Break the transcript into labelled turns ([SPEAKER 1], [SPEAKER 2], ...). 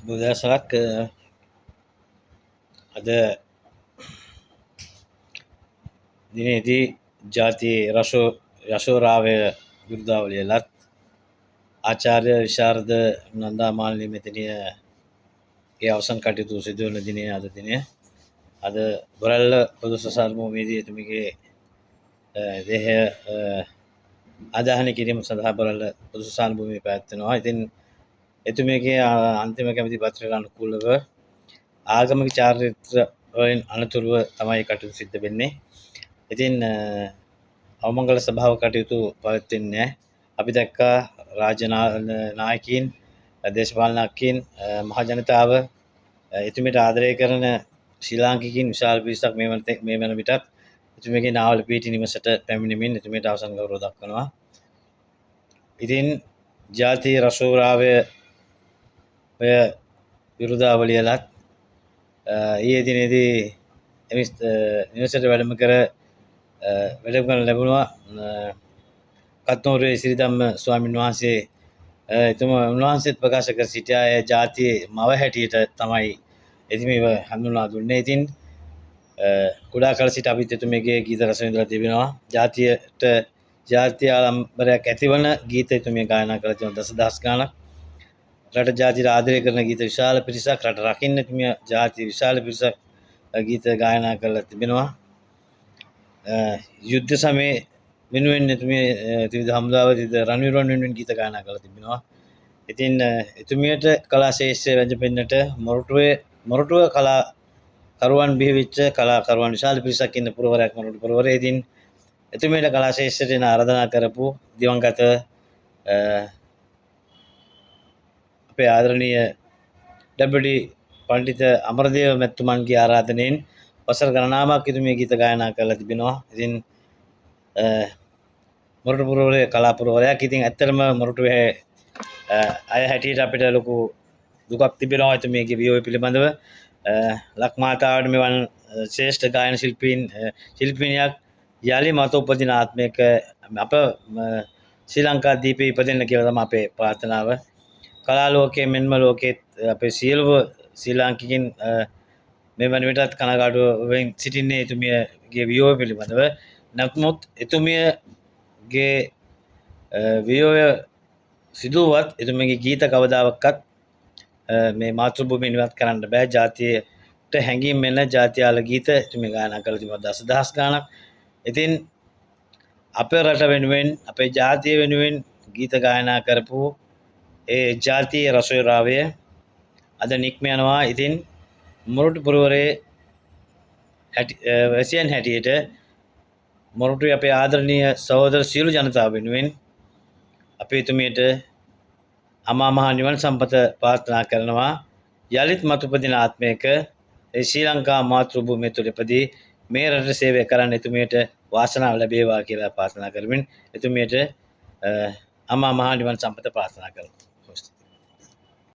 [SPEAKER 1] බුදසරක් අද දිනේදී ජාතියේ යශෝරාවය විරුදාවලියලත් ආචාර්ය විශාරද නන්දා මාලිනී මෙතනියගේ අවසන් කටයුතු සිදුවන දිනය අද දිනය. අද බොරැල්ල පොදු සසාන භූමියේදී එතුමියගේ දේහය ආදාහනය කිරීම සඳහා බොරැල්ල පොදු සසාන භූමියේ පැවැත්වෙනවා. ඉතින් එතුමියගේ අන්තිම කැමැති පත්‍රයට අනුකූලව ආගමික චාරිත්‍ර වලින් අනතුරුව තමයි කටයුතු සිද්ධ වෙන්නේ. ඉතින් අවමංගල සභාව කටයුතු පවත්වන්නේ අපි දැක්කා රාජ්‍ය නායකයින්, දේශපාලනඥයින්, මහ ජනතාව එතුමියට ආදරය කරන ශ්‍රී ලාංකිකයින් විශාල පිරිසක් මේ වන විටත් එතුමියගේ නාවල පීටි නිවසට පැමිණෙමින් එතුමියට අවසන් ගෞරව දක්වනවා. ඉතින් ජාතිය රසෝරාවය විරුදාවලියලත් ඊයේ දිනේදී නිවසට වැඩම කරන ලැබුණා. කත්නෝරුවේ සිරිධම්ම ස්වාමීන් වහන්සේ උන්වහන්සේත් ප්‍රකාශ කර සිටියා ජාතියේ මව හැටියට තමයි එතුමියව හඳුන්වා දුන්නේ. ඉතින් කුඩා කල සිට අපිත් එතුමියගේ ගීත රස විඳලා තිබෙනවා. ජාතිය ආඩම්බරයක් ඇතිවන ගීත එතුමිය ගායනා කළ තියෙනවා දසදහස් ගණනක්. රට ජාතියට ආදරය කරන ගීත විශාල පිරිසක්, රට රකින්න එතුමිය ජාතිය විශාල පිරිසක් ගීත ගායනා කරලා තිබෙනවා. යුද්ධ සමයේ වෙනුවෙන් එතුමිය ත්‍රිවිධ හමුදාව රණවිරුවන් වෙනුවෙන් ගීත ගායනා කරලා තිබෙනවා. ඉතින් එතුමියට කලා ශේෂ්ත්‍රය වැජඹෙන්නට මොරටුව කලාකරුවන් බිහිවෙච්ච කලාකරුවන් විශාල පිරිසක් ඉන්න පුරවරයක් මොරටු පුරවරය. ඉතින් එතුමියට කලා ශේෂ්ත්‍රයට ආරාධනා කරපු දිවංගත අපේ ආදරණීය ඩබ්ලිව්.ඩී. පණ්ඩිත අමරදේව මැතිතුමන්ගේ ආරාධනෙන් වසර ගණනාවක් එතුමිය ගීත ගායනා කරලා තිබෙනවා. ඉතින් මොරටු පුරවරේ කලා පුරවරයක්. ඉතින් ඇත්තටම මොරටුවේ අය හැටියට අපිට ලොකු දුකක් තිබෙනවා එතුමියගේ වියෝවය පිළිබඳව. ලක්මාතාවට මෙවන් ශ්‍රේෂ්ඨ ගායන ශිල්පිනියක් යලි මත උපදින ආත්මයක අප ශ්‍රී ලංකාදීපේ ඉපදෙන්න කියලා තමයි අපේ ප්‍රාර්ථනාව. කලා ලෝකයේ මෙන්ම ලෝකයේ අපේ සියලුම ශ්‍රී ලාංකිකයින් මේ වන විටත් කනගාටුවෙන් සිටින්නේ එතුමියගේ වියෝවය පිළිබඳව. නමුත් එතුමියගේ වියෝවය සිදුවත් එතුමියගේ ගීත කවදාවත් මේ මාතෘ භූමිය ඉවත් කරන්න බෑ. ජාතියට හැංගීම් වෙන ජාත්‍යාල ගීත එතුමිය ගායනා කරලා තිබෙනවා දසදහස් ගණනක්. ඉතින් අපේ රට වෙනුවෙන්, අපේ ජාතිය වෙනුවෙන් ගීත ගායනා කරපු ඒ ජාතියේ රසෝරාවය අද නික්ම යනවා. ඉතින් මොරටු පුරවරේ වැසියන් හැටියට මොරටුවේ අපේ ආදරණීය සහෝදර සියලු ජනතාව වෙනුවෙන් අපි එතුමියට අමා මහ නිවන් සම්පත ප්‍රාර්ථනා කරනවා. යලිත් මතුපදින ආත්මයක ශ්‍රී ලංකා මාතෘ භූමිය තුළ ඉපදී මේ රට සේවය කරන්න එතුමියට වාසනාව ලැබේවා කියලා ප්‍රාර්ථනා කරමින් එතුමියට අමා මහ නිවන් සම්පත ප්‍රාර්ථනා කරනවා.